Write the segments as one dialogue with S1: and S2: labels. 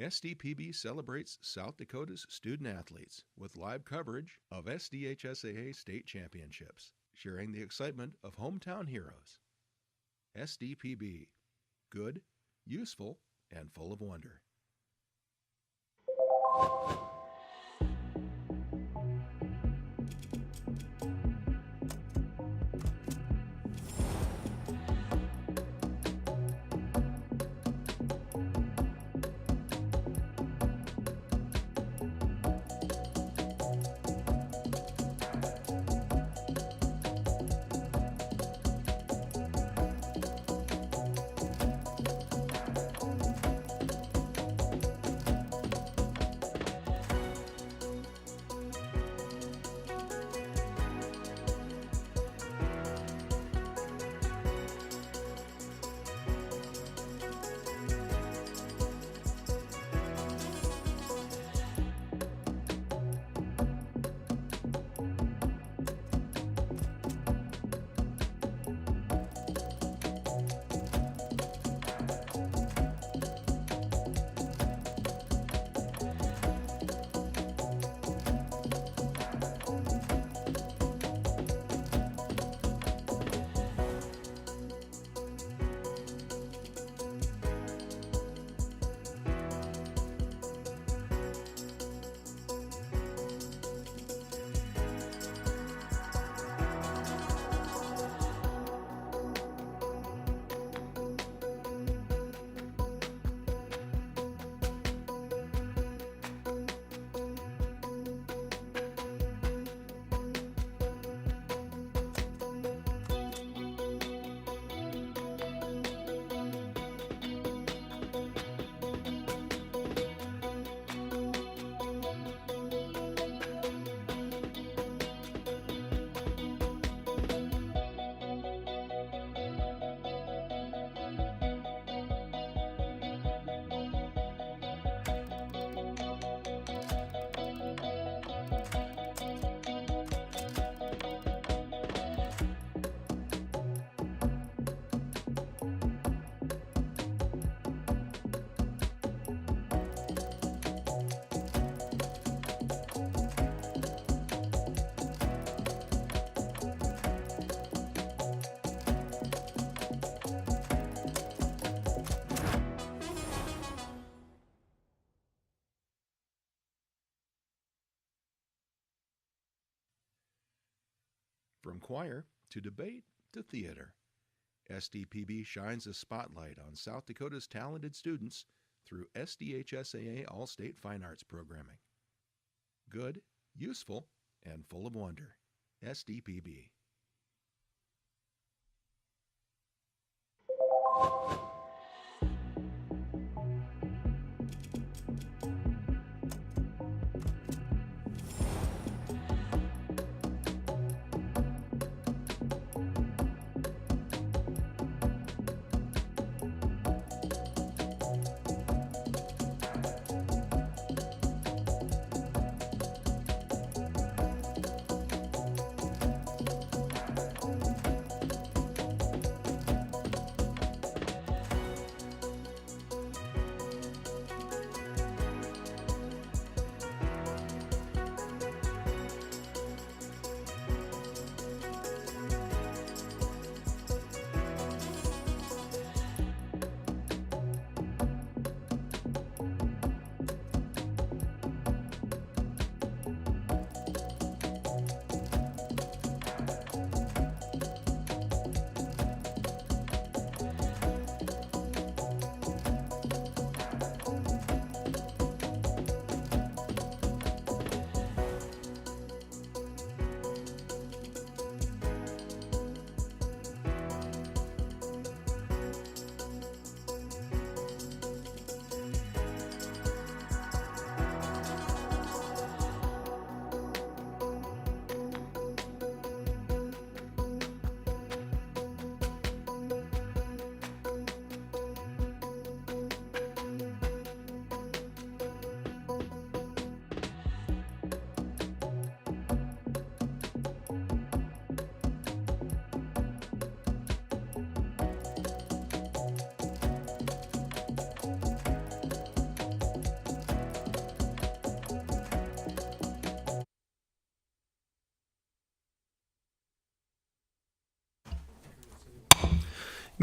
S1: SDPB celebrates South Dakota's student athletes with live coverage of SDHSAA state championships, sharing the excitement of hometown heroes. SDPB, good, useful, and full of wonder. From choir to debate to theater, SDPB shines a spotlight on South Dakota's talented students through SDHSAA All-State Fine Arts programming. Good, useful, and full of wonder. SDPB.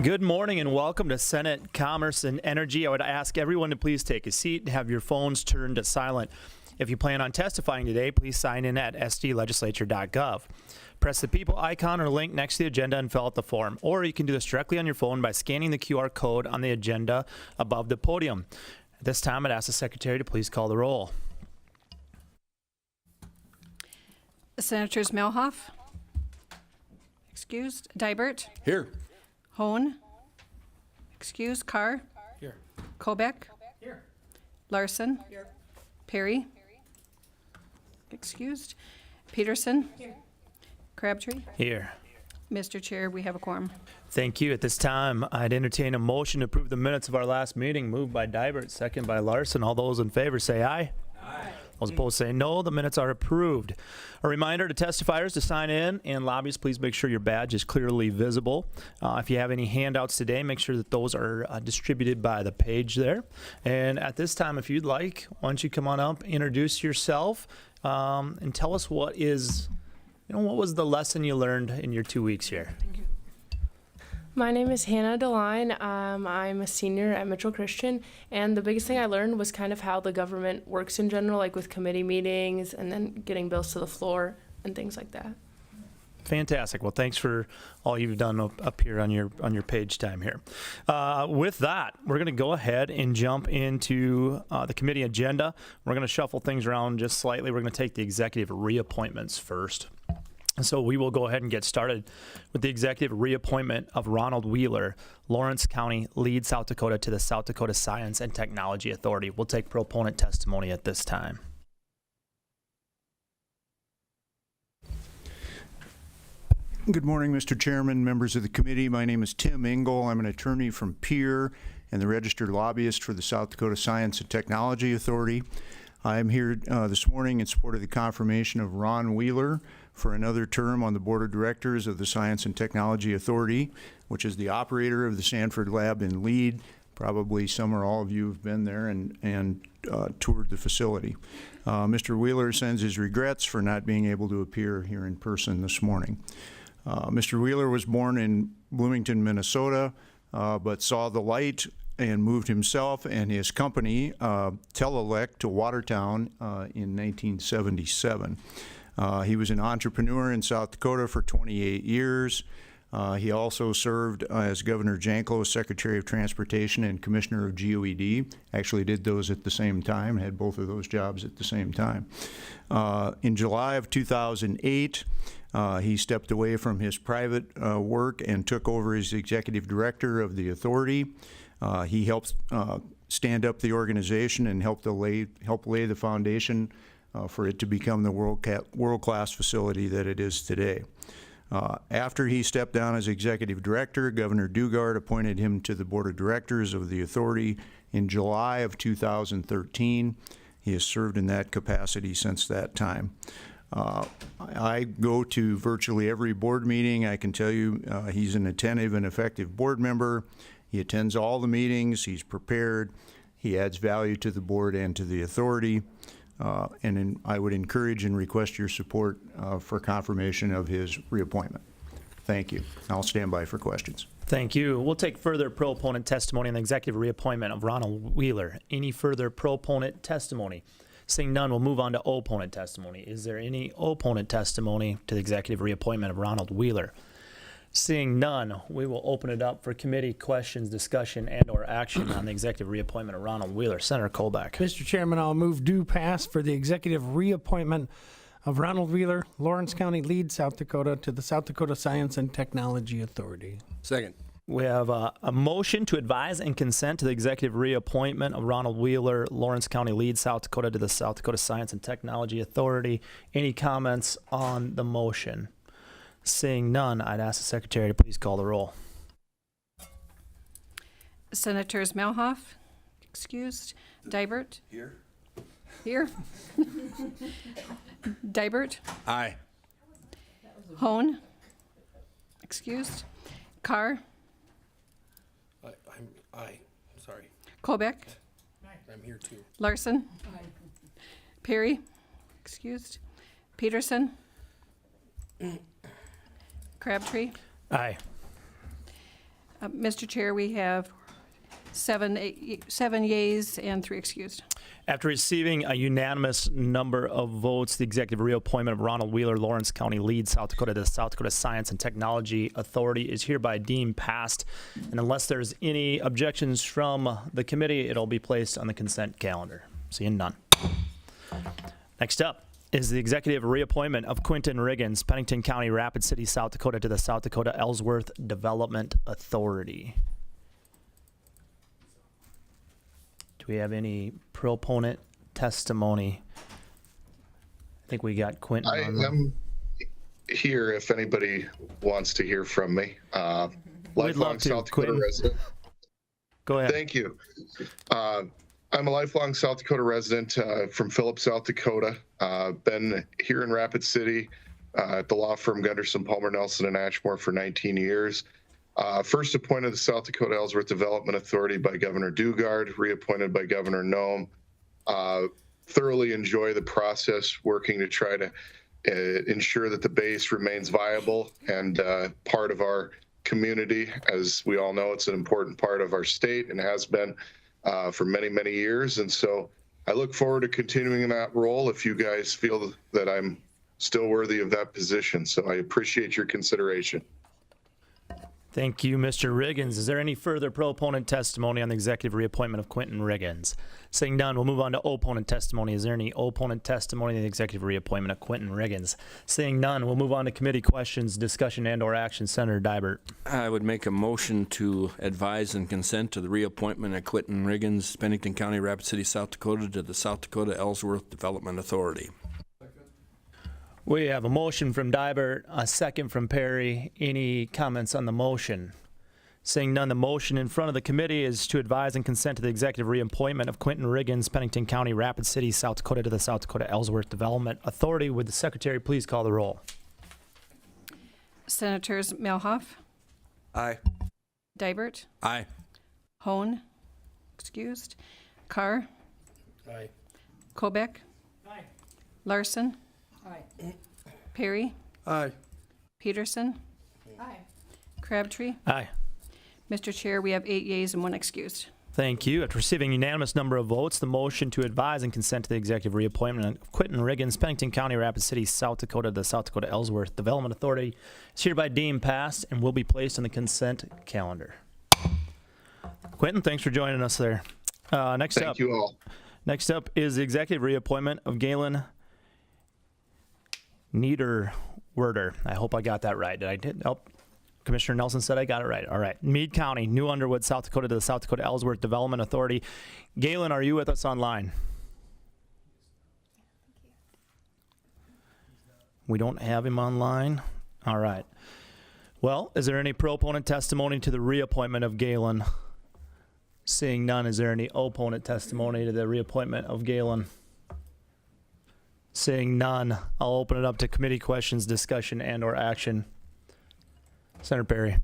S2: Good morning and welcome to Senate Commerce and Energy. I would ask everyone to please take a seat and have your phones turned to silent. If you plan on testifying today, please sign in at sdlegislature.gov. Press the people icon or link next to the agenda and fill out the form. Or you can do this directly on your phone by scanning the QR code on the agenda above the podium. At this time, I'd ask the secretary to please call the roll.
S3: Senators Melhoff. Excused. Dibert.
S1: Here.
S3: Hone. Excused. Carr.
S4: Here.
S3: Kobeck.
S4: Here.
S3: Larson.
S4: Here.
S3: Perry. Excused. Peterson.
S4: Here.
S3: Crabtree.
S2: Here.
S3: Mr. Chair, we have a quorum.
S2: Thank you. At this time, I'd entertain a motion to approve the minutes of our last meeting. Moved by Dibert, second by Larson. All those in favor say aye. Aye. Those opposed say no. The minutes are approved. A reminder to testifiers to sign in, and lobbyists, please make sure your badge is clearly visible. If you have any handouts today, make sure that those are distributed by the page there. And at this time, if you'd like, why don't you come on up, introduce yourself, and tell us what was the lesson you learned in your 2 weeks here?
S5: My name is Hannah DeLine. I'm a senior at Mitchell Christian, and the biggest thing I learned was kind of how the government works in general, like with committee meetings and then getting bills to the floor and things like that.
S2: Fantastic. Well, thanks for all you've done up here on your page time here. With that, we're going to go ahead and jump into the committee agenda. We're going to shuffle things around just slightly. We're going to take the executive reappointments first. So we will go ahead and get started with the executive reappointment of Ronald Wheeler, Lawrence County lead South Dakota to the South Dakota Science and Technology Authority. We'll take proponent testimony at this time.
S6: Good morning, Mr. Chairman, members of the committee. My name is Tim Engel. I'm an attorney from Pierre and the registered lobbyist for the South Dakota Science and Technology Authority. I'm here this morning in support of the confirmation of Ron Wheeler for another term on the board of directors of the Science and Technology Authority, which is the operator of the Sanford Lab in Lead. Probably some or all of you have been there and toured the facility. Mr. Wheeler sends his regrets for not being able to appear here in person this morning. Mr. Wheeler was born in Bloomington, Minnesota, but saw the light and moved himself and his company, Telelec, to Watertown in 1977. He was an entrepreneur in South Dakota for 28 years. He also served as Governor Janklo's Secretary of Transportation and Commissioner of GOED. Actually did those at the same time, had both of those jobs at the same time. In July of 2008, he stepped away from his private work and took over as executive director of the authority. He helped stand up the organization and help lay the foundation for it to become the world-class facility that it is today. After he stepped down as executive director, Governor Dugard appointed him to the board of directors of the authority in July of 2013. He has served in that capacity since that time. I go to virtually every board meeting. I can tell you he's an attentive and effective board member. He attends all the meetings. He's prepared. He adds value to the board and to the authority. I would encourage and request your support for confirmation of his reappointment. Thank you. I'll stand by for questions.
S2: Thank you. We'll take further proponent testimony on the executive reappointment of Ronald Wheeler. Any further proponent testimony? Seeing none, we'll move on to opponent testimony. Is there any opponent testimony to the executive reappointment of Ronald Wheeler? Seeing none, we will open it up for committee questions, discussion, and/or action on the executive reappointment of Ronald Wheeler. Senator Kolbeck.
S4: Mr. Chairman, I'll move due pass for the executive reappointment of Ronald Wheeler, Lawrence County lead South Dakota to the South Dakota Science and Technology Authority.
S7: Second.
S2: We have a motion to advise and consent to the executive reappointment of Ronald Wheeler, Lawrence County lead South Dakota to the South Dakota Science and Technology Authority. Any comments on the motion? Seeing none, I'd ask the secretary to please call the roll.
S3: Senators Melhoff. Excused. Dibert. Here. Dibert.
S7: Aye.
S3: Hone. Excused. Carr.
S7: Aye. Sorry.
S3: Kobeck.
S7: I'm here too.
S3: Larson. Perry. Excused. Peterson. Crabtree.
S2: Aye.
S3: Mr. Chair, we have seven yeas and 3 excused.
S2: After receiving a unanimous number of votes, the executive reappointment of Ronald Wheeler, Lawrence County Lead, South Dakota, to the South Dakota Science and Technology Authority is hereby deemed passed. And unless there's any objections from the committee, it'll be placed on the consent calendar. Seeing none. Next up is the executive reappointment of Quentin Riggins, Pennington County, Rapid City, South Dakota, to the South Dakota Ellsworth Development Authority. Do we have any proponent testimony? I think we got Quentin.
S8: I am here if anybody wants to hear from me.
S2: We'd
S8: Lifelong
S2: love to,
S8: South Dakota
S2: Quentin.
S8: resident.
S2: Go ahead.
S8: Thank you. I'm a lifelong South Dakota resident from Phillips, South Dakota. Been here in Rapid City at the law firm Gunderson, Palmer, Nelson, and Ashmore for 19 years. First appointed to the South Dakota Ellsworth Development Authority by Governor Dugard, reappointed by Governor Noem. Thoroughly enjoy the process, working to try to ensure that the base remains viable and part of our community. As we all know, it's an important part of our state and has been for many, many years. And so I look forward to continuing in that role if you guys feel that I'm still worthy of that position. So I appreciate your consideration.
S2: Thank you, Mr. Riggins. Is there any further proponent testimony on the executive reappointment of Quentin Riggins? Seeing none, we'll move on to opponent testimony. Is there any opponent testimony on the executive reappointment of Quentin Riggins? Seeing none, we'll move on to committee questions, discussion, and/or action. Senator Dibert.
S9: I would make a motion to advise and consent to the reappointment of Quentin Riggins, Pennington County, Rapid City, South Dakota, to the South Dakota Ellsworth Development Authority.
S2: We have a motion from Dibert, a second from Perry. Any comments on the motion? Seeing none, the motion in front of the committee is to advise and consent to the executive reappointment of Quentin Riggins, Pennington County, Rapid City, South Dakota, to the South Dakota Ellsworth Development Authority. Would the secretary please call the roll?
S3: Senators Melhoff,
S9: Aye.
S3: Dibert,
S9: Aye.
S3: Hone, excused, Carr,
S7: Aye.
S3: Kobeck, Larson, Perry,
S7: Aye.
S3: Peterson, Crabtree.
S2: Aye.
S3: Mr. Chair, we have 8 yeas and 1 excused.
S2: Thank you. After receiving a unanimous number of votes, the motion to advise and consent to the executive reappointment of Quentin Riggins, Pennington County, Rapid City, South Dakota, to the South Dakota Ellsworth Development Authority is hereby deemed passed and will be placed on the consent calendar. Quentin, thanks for joining us there. Next
S8: Thank you all.
S2: Next up is the executive reappointment of Galen Niederwerder. I hope I got that right. Did I? Oh, Commissioner Nelson said I got it right. All right. Meade County, New Underwood, South Dakota, to the South Dakota Ellsworth Development Authority. Galen, are you with us online? We don't have him online. All right. Well, is there any proponent testimony to the reappointment of Galen? Seeing none, is there any opponent testimony to the reappointment of Galen? Seeing none, I'll open it up to committee questions, discussion, and/or action. Senator Perry.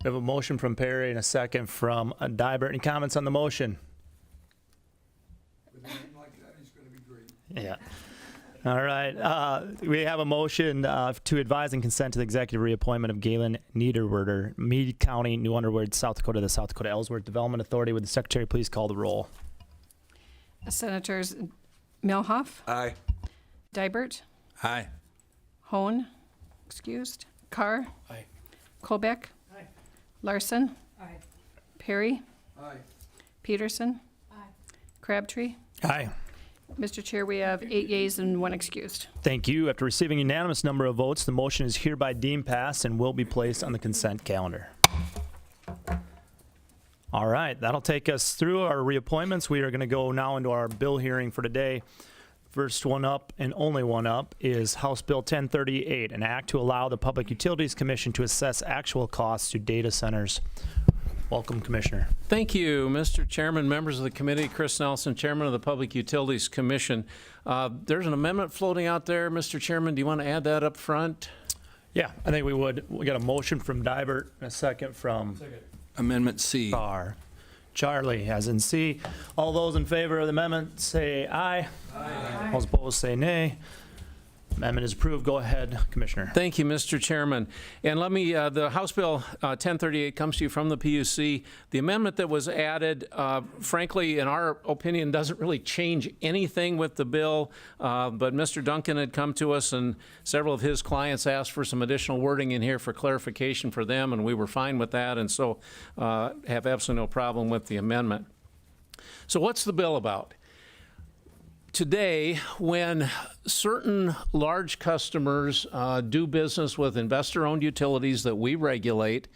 S2: We have a motion from Perry and a second from Dibert. Any comments on the motion? With a name like that, he's going to be great. Yeah. All right. We have a motion to advise and consent to the executive reappointment of Galen Niederwerder, Meade County, New Underwood, South Dakota, the South Dakota Ellsworth Development Authority. Would the secretary please call the roll?
S3: Senators Melhoff,
S9: Aye.
S3: Dibert,
S9: Aye.
S3: Hone, excused, Carr,
S7: Aye.
S3: Kobeck, Larson, Perry,
S7: Aye.
S3: Peterson, Crabtree.
S2: Aye.
S3: Mr. Chair, we have 8 yeas and 1 excused.
S2: Thank you. After receiving a unanimous number of votes, the motion is hereby deemed passed and will be placed on the consent calendar. All right, that'll take us through our reappointments. We are going to go now into our bill hearing for today. First one up and only one up is House Bill 1038, an act to allow the Public Utilities Commission to assess actual costs to data centers. Welcome, Commissioner.
S10: Thank you, Mr. Chairman, members of the committee. Chris Nelson, Chairman of the Public Utilities Commission. There's an amendment floating out there, Mr. Chairman. Do you want to add that up front?
S2: Yeah, I think we would. We got a motion from Dibert and a second from
S9: Amendment C.
S2: Carr. Charlie, as in C. All those in favor of the amendment say aye. Aye. All opposed say nay. Amendment is approved. Go ahead, Commissioner.
S10: Thank you, Mr. Chairman. And let me, the House Bill 1038 comes to you from the PUC. The amendment that was added, frankly, in our opinion, doesn't really change anything with the bill, but Mr. Duncan had come to us and several of his clients asked for some additional wording in here for clarification for them, and we were fine with that, and so have absolutely no problem with the amendment. So what's the bill about? Today, when certain large customers do business with investor-owned utilities that we regulate,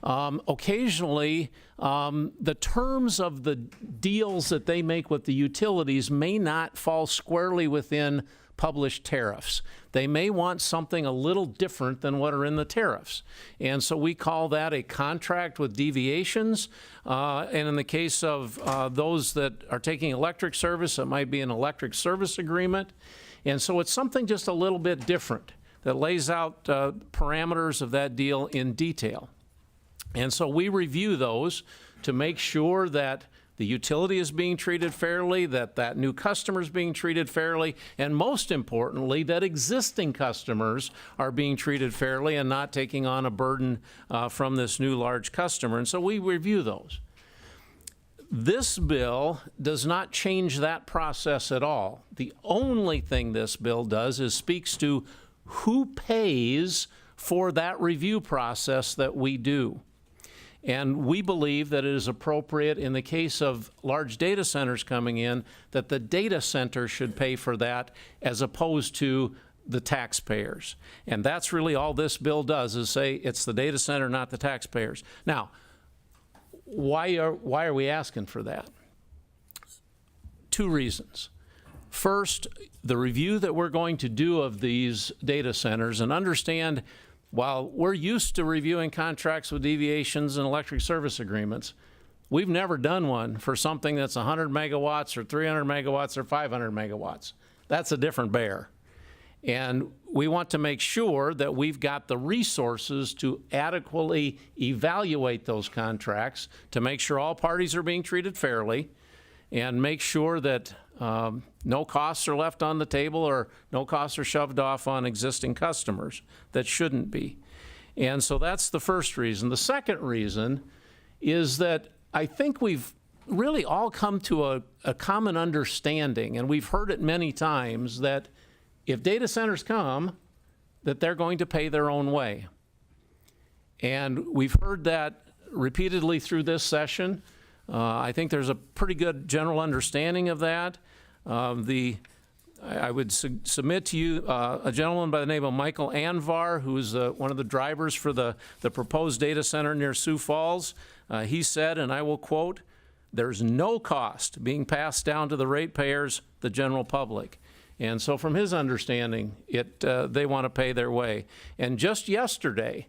S10: occasionally the terms of the deals that they make with the utilities may not fall squarely within published tariffs. They may want something a little different than what are in the tariffs. And so we call that a contract with deviations. And in the case of those that are taking electric service, it might be an electric service agreement. And so it's something just a little bit different that lays out parameters of that deal in detail. And so we review those to make sure that the utility is being treated fairly, that new customer is being treated fairly, and most importantly, that existing customers are being treated fairly and not taking on a burden from this new large customer. And so we review those. This bill does not change that process at all. The only thing this bill does is speaks to who pays for that review process that we do. And we believe that it is appropriate in the case of large data centers coming in that the data center should pay for that as opposed to the taxpayers. And that's really all this bill does is say it's the data center, not the taxpayers. Now, why are we asking for that? Two reasons. First, the review that we're going to do of these data centers, and understand while we're used to reviewing contracts with deviations and electric service agreements, we've never done one for something that's 100 megawatts or 300 megawatts or 500 megawatts. That's a different bear. And we want to make sure that we've got the resources to adequately evaluate those contracts to make sure all parties are being treated fairly and make sure that no costs are left on the table or no costs are shoved off on existing customers that shouldn't be. And so that's the first reason. The second reason is that I think we've really all come to a common understanding, and we've heard it many times, that if data centers come, that they're going to pay their own way. And we've heard that repeatedly through this session. I think there's a pretty good general understanding of that. I would submit to you a gentleman by the name of Michael Anvar, who's one of the drivers for the proposed data center near Sioux Falls. He said, and I will quote, "There's no cost being passed down to the ratepayers, the general public." And so from his understanding, they want to pay their way. And just yesterday,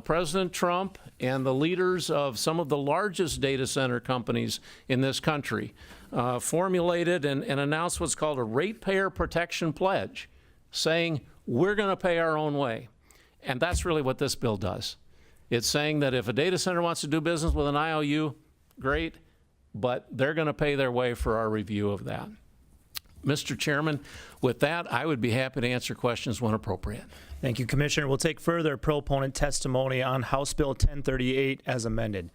S10: President Trump and the leaders of some of the largest data center companies in this country formulated and announced what's called a ratepayer protection pledge, saying we're going to pay our own way. And that's really what this bill does. It's saying that if a data center wants to do business with an IOU, great, but they're going to pay their way for our review of that. Mr. Chairman, with that, I would be happy to answer questions when appropriate.
S2: Thank you, Commissioner. We'll take further proponent testimony on House Bill 1038 as amended.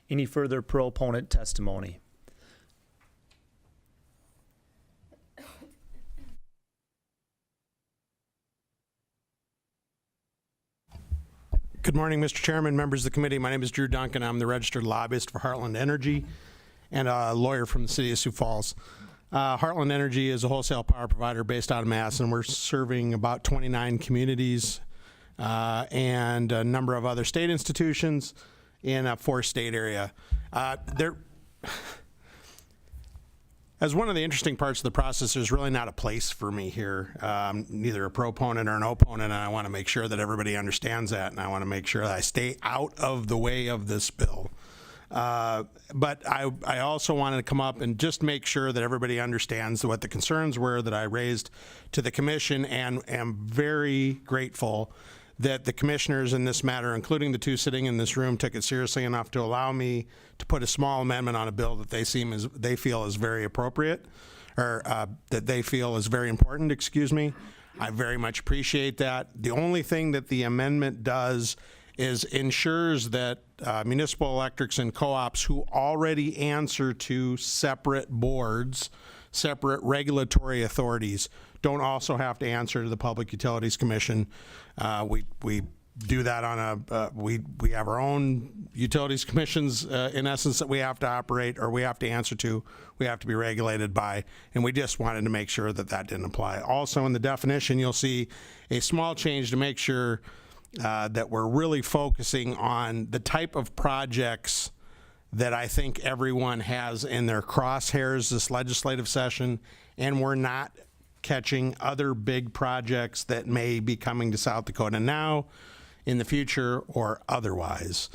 S2: Any further proponent testimony?
S7: Good morning, Mr. Chairman, members of the committee. My name is Drew Duncan. I'm the registered lobbyist for Heartland Energy and a lawyer from the city of Sioux Falls. Heartland Energy is a wholesale power provider based out of Mass, and we're serving about 29 communities and a number of other state institutions in a 4-state area. As one of the interesting parts of the process, there's really not a place for me here, neither a proponent or an opponent, and I want to make sure that everybody understands that, and I want to make sure that I stay out of the way of this bill. But I also wanted to come up and just make sure that everybody understands what the concerns were that I raised to the commission, and am very grateful that the commissioners in this matter, including the two sitting in this room, took it seriously enough to allow me to put a small amendment on a bill that they feel is very appropriate, or that they feel is very important, excuse me. I very much appreciate that. The only thing that the amendment does is ensures that municipal electrics and co-ops who already answer to separate boards, separate regulatory authorities, don't also have to answer to the Public Utilities Commission. We do that on we have our own utilities commissions in essence that we have to operate, or we have to answer to, we have to be regulated by, and we just wanted to make sure that that didn't apply. Also in the definition, you'll see a small change to make sure that we're really focusing on the type of projects that I think everyone has in their crosshairs this legislative session, and we're not catching other big projects that may be coming to South Dakota now, in the future, or otherwise.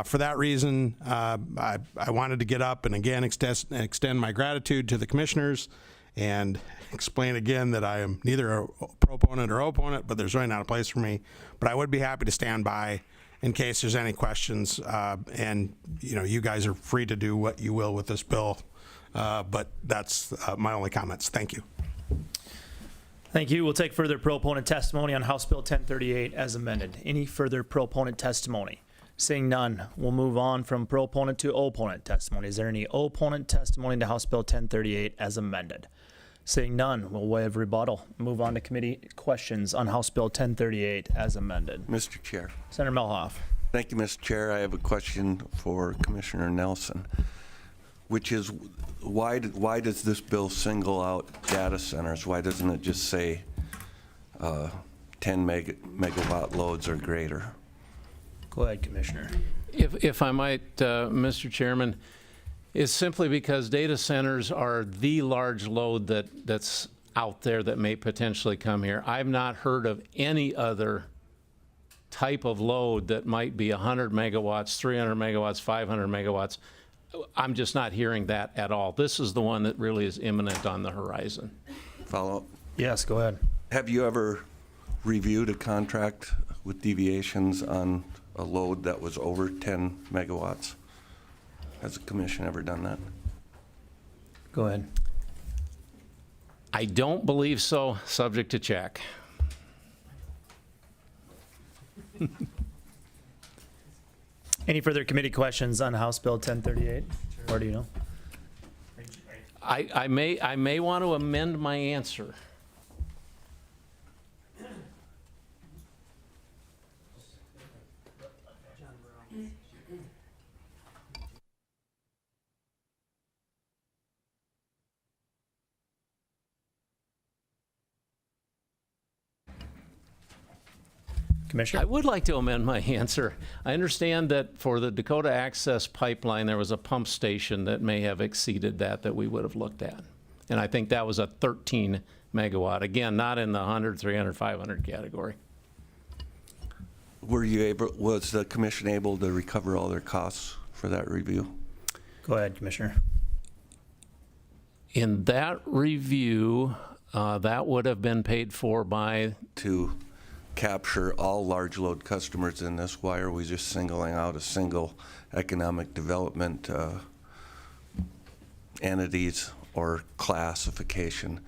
S7: For that reason, I wanted to get up and again extend my gratitude to the commissioners and explain again that I am neither a proponent or opponent, but there's really not a place for me. But I would be happy to stand by in case there's any questions. And you guys are free to do what you will with this bill. But that's my only comments. Thank you.
S2: Thank you. We'll take further proponent testimony on House Bill 1038 as amended. Any further proponent testimony? Seeing none, we'll move on from proponent to opponent testimony. Is there any opponent testimony to House Bill 1038 as amended? Seeing none, we'll waive rebuttal. Move on to committee questions on House Bill 1038 as amended.
S11: Mr. Chair.
S2: Senator Melhoff.
S11: Thank you, Mr. Chair. I have a question for Commissioner Nelson, which is why does this bill single out data centers? Why doesn't it just say 10 megawatt loads or greater?
S2: Go ahead, Commissioner.
S10: If I might, Mr. Chairman, it's simply because data centers are the large load that's out there that may potentially come here. I've not heard of any other type of load that might be 100 megawatts, 300 megawatts, 500 megawatts. I'm just not hearing that at all. This is the one that really is imminent on the horizon.
S11: Follow up?
S2: Yes, go ahead.
S11: Have you ever reviewed a contract with deviations on a load that was over 10 megawatts? Has the commission ever done that?
S2: Go ahead.
S10: I don't believe so, subject to check.
S2: Any further committee questions on House Bill 1038? Or do you know?
S10: I may want to amend my answer.
S2: Commissioner?
S10: I would like to amend my answer. I understand that for the Dakota Access Pipeline, there was a pump station that may have exceeded that we would have looked at. And I think that was a 13 megawatt. Again, not in the 100, 300, 500 category.
S11: Was the commission able to recover all their costs for that review?
S2: Go ahead, Commissioner.
S10: In that review, that would have been paid for by...
S11: To capture all large load customers in this, why are we just singling out a single economic development entities or classification,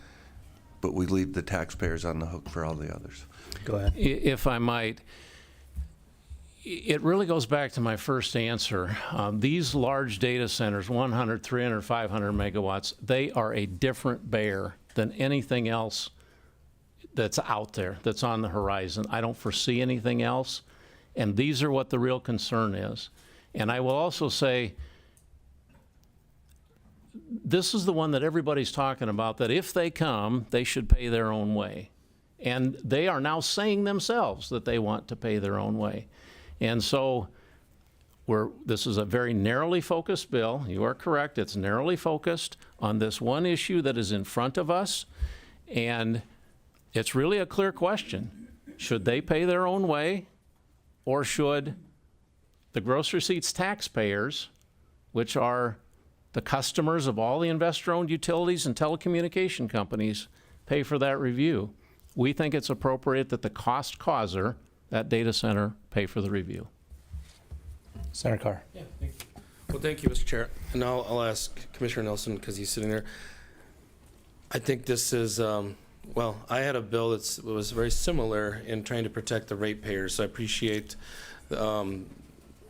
S11: but we leave the taxpayers on the hook for all the others?
S2: Go ahead.
S10: If I might, it really goes back to my first answer. These large data centers, 100, 300, 500 megawatts, they are a different bear than anything else that's out there, that's on the horizon. I don't foresee anything else, and these are what the real concern is. And I will also say, this is the one that everybody's talking about, that if they come, they should pay their own way. And they are now saying themselves that they want to pay their own way. And so this is a very narrowly focused bill. You are correct, it's narrowly focused on this one issue that is in front of us. And it's really a clear question. Should they pay their own way, or should the gross receipts taxpayers, which are the customers of all the investor-owned utilities and telecommunication companies, pay for that review? We think it's appropriate that the cost causer, that data center pay for the review.
S2: Senator Carr.
S12: Well, thank you, Mr. Chair. And now I'll ask Commissioner Nelson, because he's sitting there. I think this is, well, I had a bill that was very similar in trying to protect the ratepayers, so I appreciate the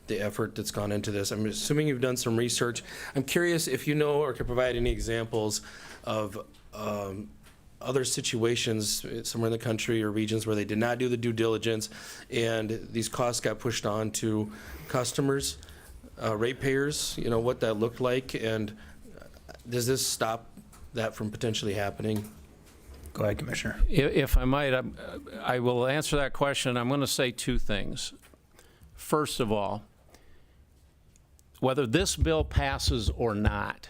S12: effort that's gone into this. I'm assuming you've done some research. I'm curious if you know or can provide any examples of other situations somewhere in the country or regions where they did not do the due diligence and these costs got pushed on to customers, ratepayers, you know, what that looked like, and does this stop that from potentially happening?
S2: Go ahead, Commissioner.
S10: If I might, I will answer that question. I'm going to say two things. First of all, whether this bill passes or not,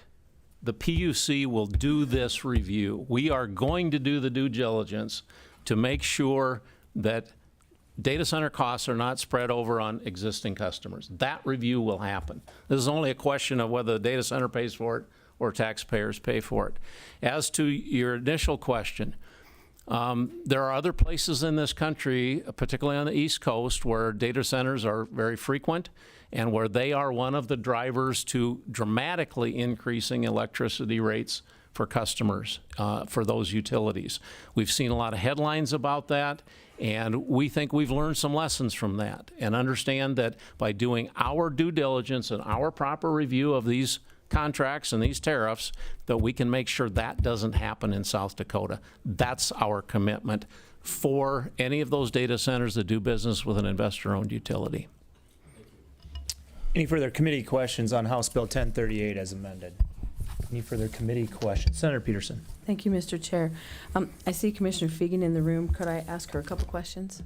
S10: the PUC will do this review. We are going to do the due diligence to make sure that data center costs are not spread over on existing customers. That review will happen. This is only a question of whether the data center pays for it or taxpayers pay for it. As to your initial question, there are other places in this country, particularly on the East Coast, where data centers are very frequent and where they are one of the drivers to dramatically increasing electricity rates for customers, for those utilities. We've seen a lot of headlines about that, and we think we've learned some lessons from that and understand that by doing our due diligence and our proper review of these contracts and these tariffs, that we can make sure that doesn't happen in South Dakota. That's our commitment for any of those data centers that do business with an investor-owned utility.
S2: Any further committee questions on House Bill 1038 as amended? Any further committee questions? Senator Peterson.
S13: Thank you, Mr. Chair. I see Commissioner Fegan in the room. Could I ask her a couple questions?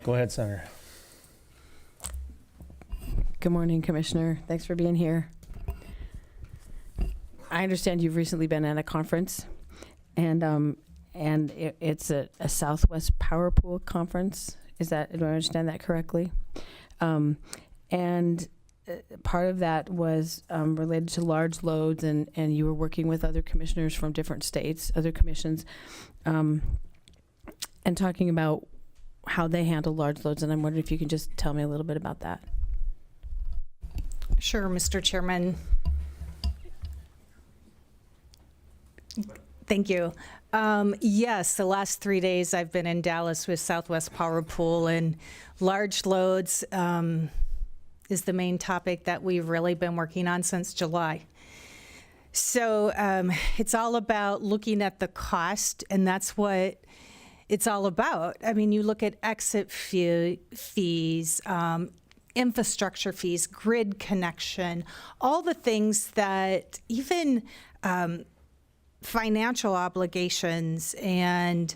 S2: Go ahead, Senator.
S13: Good morning, Commissioner. Thanks for being here. I understand you've recently been at a conference, and it's a Southwest Power Pool conference. Do I understand that correctly? And part of that was related to large loads, and you were working with other commissioners from different states, other commissions, and talking about how they handle large loads. And I'm wondering if you can just tell me a little bit about that.
S14: Sure, Mr. Chairman. Thank you. Yes, the last 3 days I've been in Dallas with Southwest Power Pool, and large loads is the main topic that we've really been working on since July. So it's all about looking at the cost, and that's what it's all about. I mean, you look at exit fees, infrastructure fees, grid connection, all the things that even financial obligations, and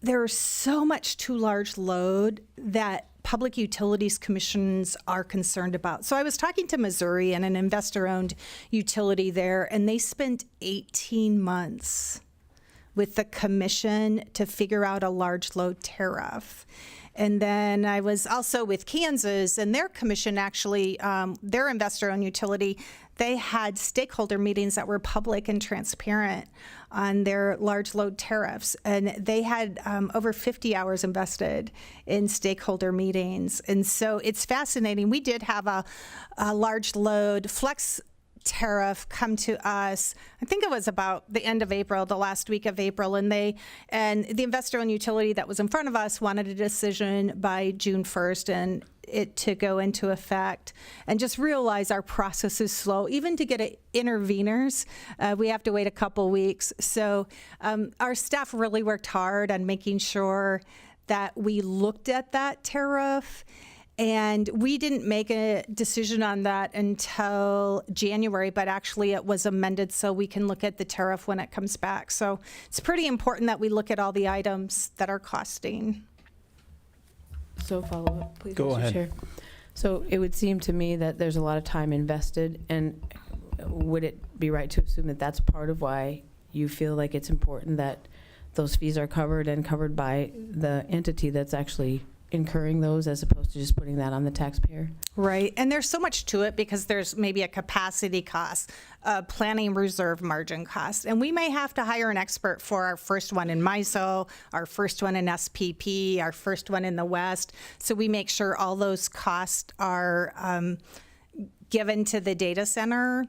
S14: there's so much too large load that public utilities commissions are concerned about. So I was talking to Missouri and an investor-owned utility there, and they spent 18 months with the commission to figure out a large load tariff. And then I was also with Kansas, and their commission actually, their investor-owned utility, they had stakeholder meetings that were public and transparent on their large load tariffs. And they had over 50 hours invested in stakeholder meetings. And so it's fascinating. We did have a large load flex tariff come to us. I think it was about the end of April, the last week of April, and the investor-owned utility that was in front of us wanted a decision by June 1st and it to go into effect. And just realize our process is slow. Even to get interveners, we have to wait a couple weeks. So our staff really worked hard on making sure that we looked at that tariff. And we didn't make a decision on that until January, but actually it was amended so we can look at the tariff when it comes back. So it's pretty important that we look at all the items that are costing.
S13: So follow up, please,
S2: Go
S13: Mr.
S2: ahead.
S13: Chair. So it would seem to me that there's a lot of time invested, and would it be right to assume that that's part of why you feel like it's important that those fees are covered and covered by the entity that's actually incurring those as opposed to just putting that on the taxpayer.
S14: Right, and there's so much to it because there's maybe a capacity cost, a planning reserve margin cost, and we may have to hire an expert for our first one in MISO, our first one in SPP, our first one in the West. So we make sure all those costs are given to the data center.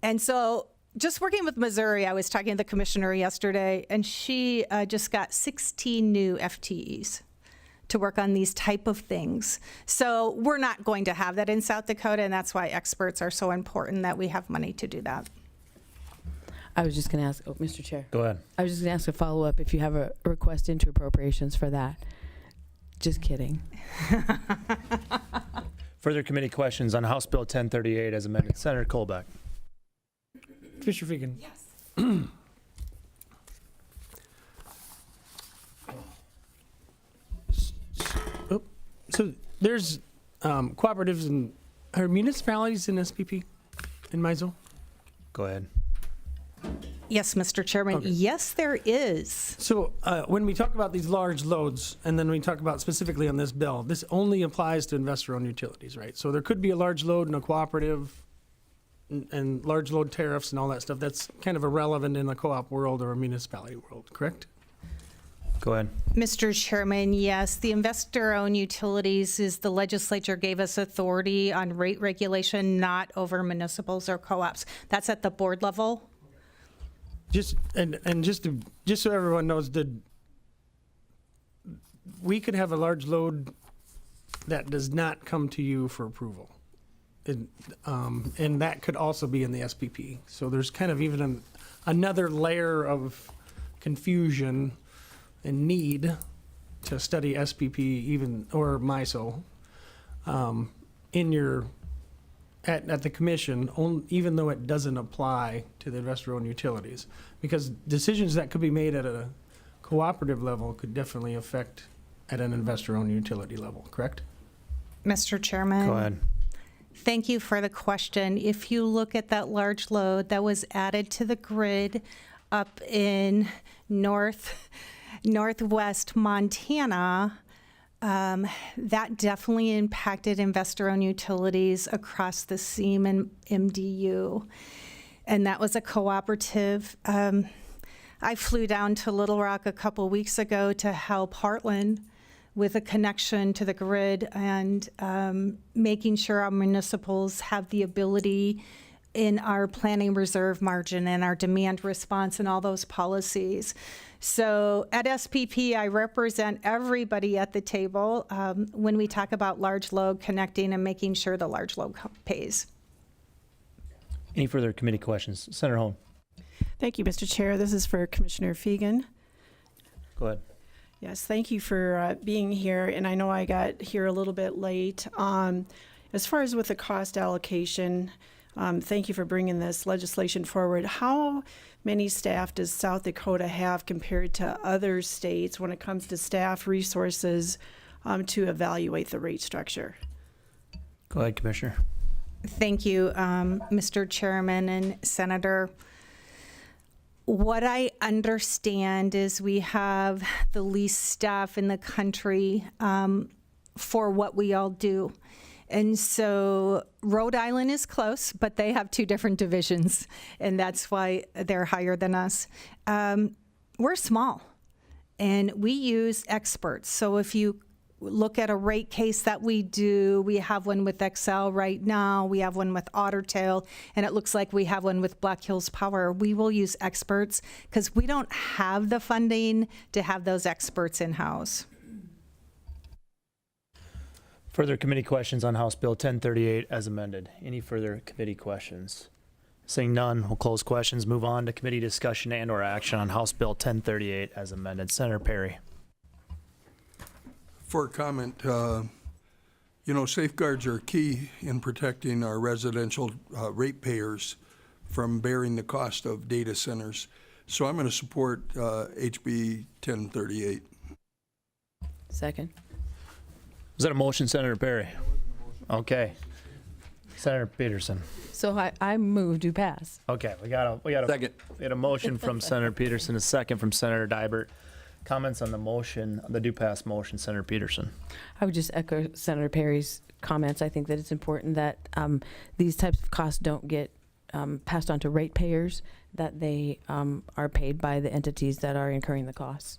S14: And so just working with Missouri, I was talking to the commissioner yesterday, and she just got 16 new FTEs to work on these type of things. So we're not going to have that in South Dakota, and that's why experts are so important, that we have money to do that.
S13: I was just going to ask, Mr. Chair.
S2: Go ahead.
S13: I was just going to ask a follow-up if you have a request into appropriations for that. Just kidding.
S2: Further committee questions on House Bill 1038 as amended. Senator Colbeck.
S4: Commissioner Fegan.
S14: Yes.
S4: So there's cooperatives and are municipalities in SPP in MISO?
S2: Go ahead.
S14: Yes, Mr. Chairman.
S4: Okay.
S14: Yes, there is.
S4: So when we talk about these large loads, and then we talk about specifically on this bill, this only applies to investor-owned utilities, right? So there could be a large load in a cooperative and large load tariffs and all that stuff. That's kind of irrelevant in a co-op world or a municipality world, correct?
S2: Go ahead.
S14: Mr. Chairman, yes, the investor-owned utilities is the legislature gave us authority on rate regulation, not over municipals or co-ops. That's at the board level.
S4: Just so everyone knows, we could have a large load that does not come to you for approval. And that could also be in the SPP. So there's kind of even another layer of confusion and need to study SPP even or MISO in your at the commission, even though it doesn't apply to the investor-owned utilities, because decisions that could be made at a cooperative level could definitely affect at an investor-owned utility level. Correct?
S14: Mr. Chairman.
S2: Go ahead.
S14: Thank you for the question. If you look at that large load that was added to the grid up in northwest Montana, that definitely impacted investor-owned utilities across the SEAM and MDU. And that was a cooperative. I flew down to Little Rock a couple weeks ago to help Heartland with a connection to the grid and making sure our municipals have the ability in our planning reserve margin and our demand response and all those policies. So at SPP, I represent everybody at the table when we talk about large load connecting and making sure the large load pays.
S2: Any further committee questions? Senator Holm.
S15: Thank you, Mr. Chair. This is for Commissioner Fegan.
S2: Go ahead.
S15: Yes, thank you for being here. And I know I got here a little bit late. As far as with the cost allocation, thank you for bringing this legislation forward. How many staff does South Dakota have compared to other states when it comes to staff resources to evaluate the rate structure?
S2: Go ahead, Commissioner.
S14: Thank you, Mr. Chairman and Senator. What I understand is we have the least staff in the country for what we all do. And so Rhode Island is close, but they have two different divisions, and that's why they're higher than us. We're small, and we use experts. So if you look at a rate case that we do, we have one with Excel right now, we have one with Ottertail, and it looks like we have one with Black Hills Power. We will use experts because we don't have the funding to have those experts in-house.
S2: Further committee questions on House Bill 1038 as amended. Any further committee questions? Seeing none, we'll close questions, move on to committee discussion and or action on House Bill 1038 as amended. Senator Perry.
S16: For a comment, safeguards are key in protecting our residential ratepayers from bearing the cost of data centers. So I'm going to support HB 1038.
S13: Second.
S2: Was that a motion, Senator Perry? Okay. Senator Peterson.
S13: So I move to pass.
S2: Okay, we got a
S9: Second.
S2: We had a motion from Senator Peterson, a second from Senator Dybert. Comments on the motion, the do pass motion, Senator Peterson.
S13: I would just echo Senator Perry's comments. I think that it's important that these types of costs don't get passed on to ratepayers, that they are paid by the entities that are incurring the costs.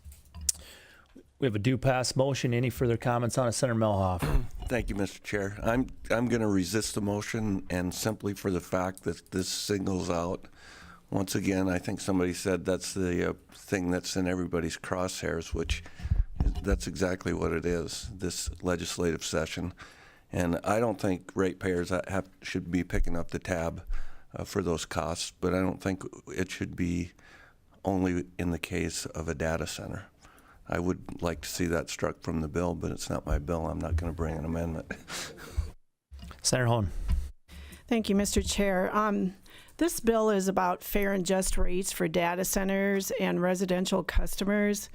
S2: We have a do pass motion. Any further comments on it, Senator Melhoff?
S11: Thank you, Mr. Chair. I'm going to resist the motion, and simply for the fact that this singles out. Once again, I think somebody said that's the thing that's in everybody's crosshairs, which that's exactly what it is, this legislative session. And I don't think ratepayers should be picking up the tab for those costs, but I don't think it should be only in the case of a data center. I would like to see that struck from the bill, but it's not my bill. I'm not going to bring an amendment.
S2: Senator Hone.
S15: Thank you, Mr. Chair. This bill is about fair and just rates for data centers and residential customers.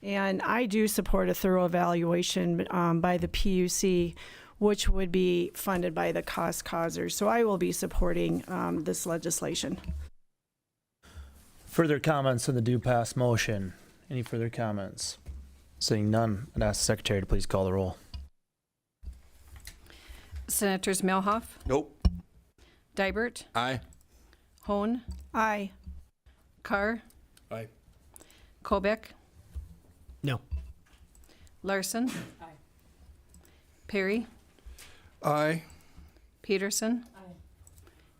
S15: And I do support a thorough evaluation by the PUC, which would be funded by the cost causers. So I will be supporting this legislation.
S2: Further comments on the do pass motion? Any further comments? Seeing none, I'd ask the Secretary to please call the roll.
S3: Senators Melhoff,
S11: Nope.
S3: Dybert,
S9: Aye.
S3: Hone,
S15: Aye.
S3: Carr,
S12: Aye.
S3: Kobeck,
S4: No.
S3: Larson, Perry,
S16: Aye.
S3: Peterson,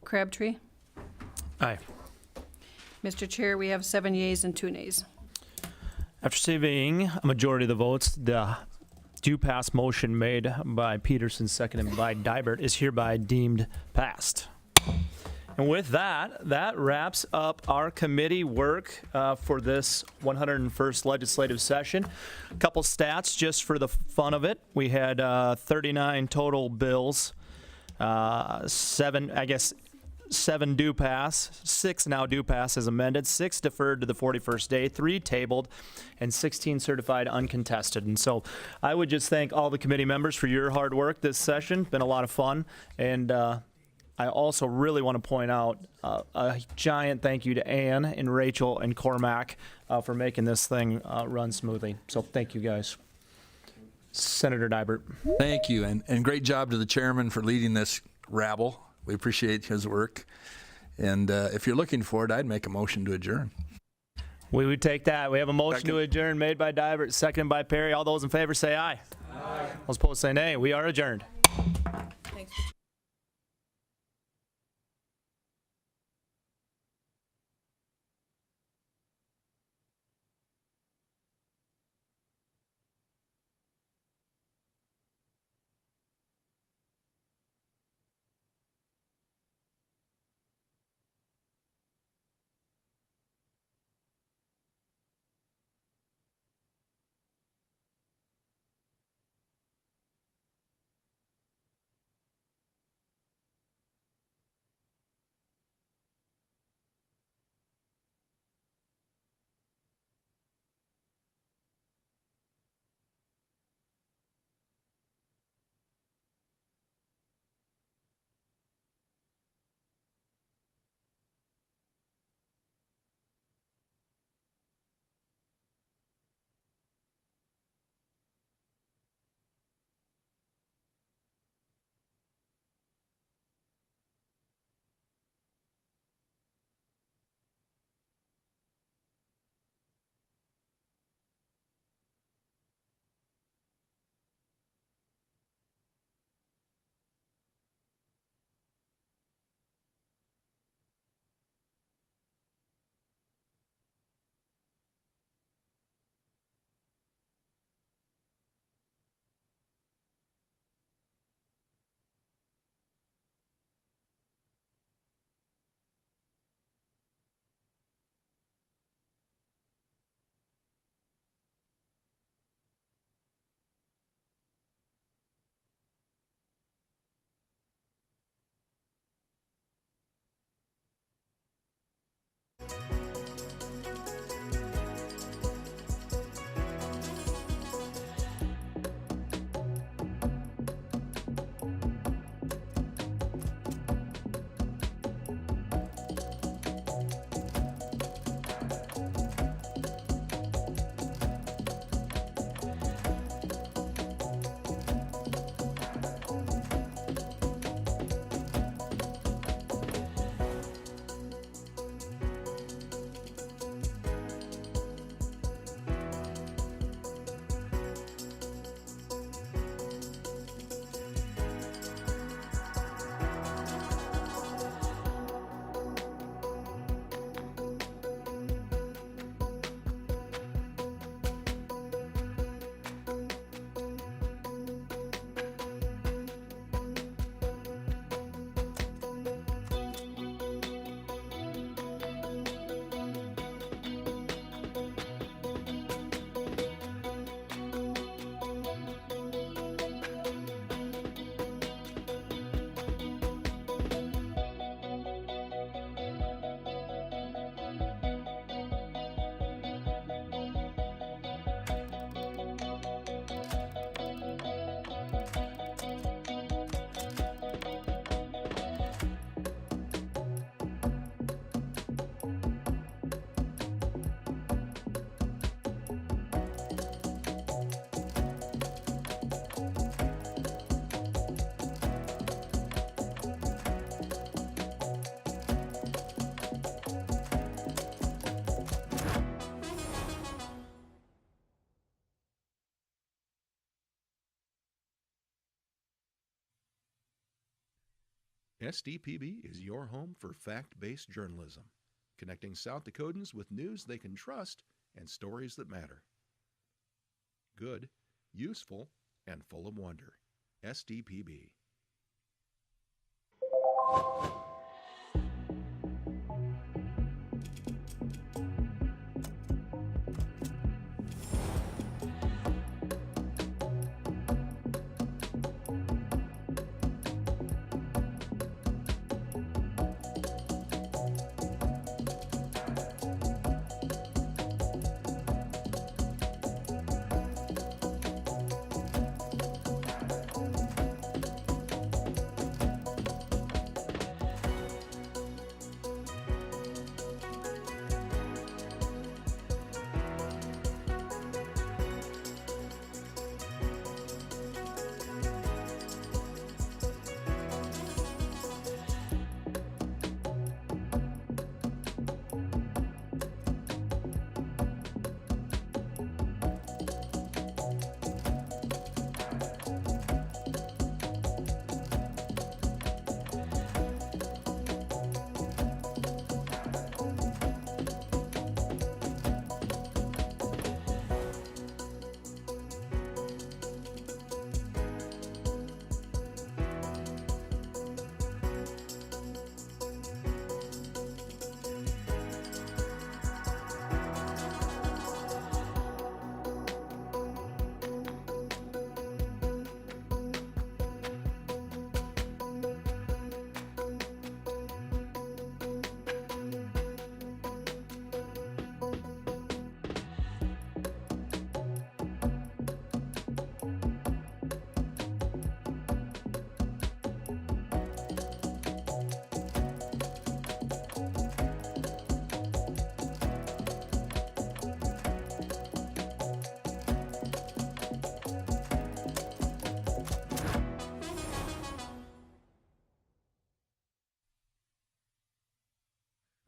S3: Crabtree.
S2: Aye.
S3: Mr. Chair, we have 7 yeas and 2 nays.
S2: After receiving a majority of the votes, the do pass motion made by Peterson, seconded by Dybert, is hereby deemed passed. And with that, that wraps up our committee work for this 101st legislative session. A couple stats just for the fun of it. We had 39 total bills, 7 do pass, 6 now do pass as amended, 6 deferred to the 41st day, 3 tabled, and 16 certified uncontested. And so I would just thank all the committee members for your hard work this session. Been a lot of fun. And I also really want to point out a giant thank you to Ann and Rachel and Cormac for making this thing run smoothly. So thank you guys. Senator Dybert.
S9: Thank you, and great job to the chairman for leading this rabble. We appreciate his work. And if you're looking for it, I'd make a motion to adjourn.
S2: We would take that. We have a motion to adjourn made by Dybert, seconded by Perry. All those in favor say aye. Aye. Those opposed say nay. We are adjourned.
S1: SDPB is your home for fact-based journalism, connecting South Dakotans with news they can trust and stories that matter. Good, useful, and full of wonder. SDPB.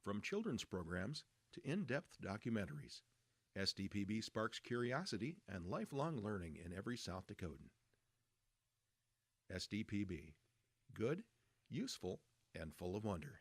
S1: From children's programs to in-depth documentaries, SDPB sparks curiosity and lifelong learning in every South Dakotan. SDPB. Good, useful, and full of wonder.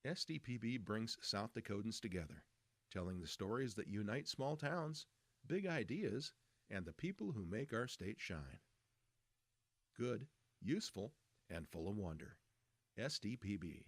S1: SDPB brings South Dakotans together, telling the stories that unite small towns, big ideas, and the people who make our state shine. Good, useful, and full of wonder. SDPB.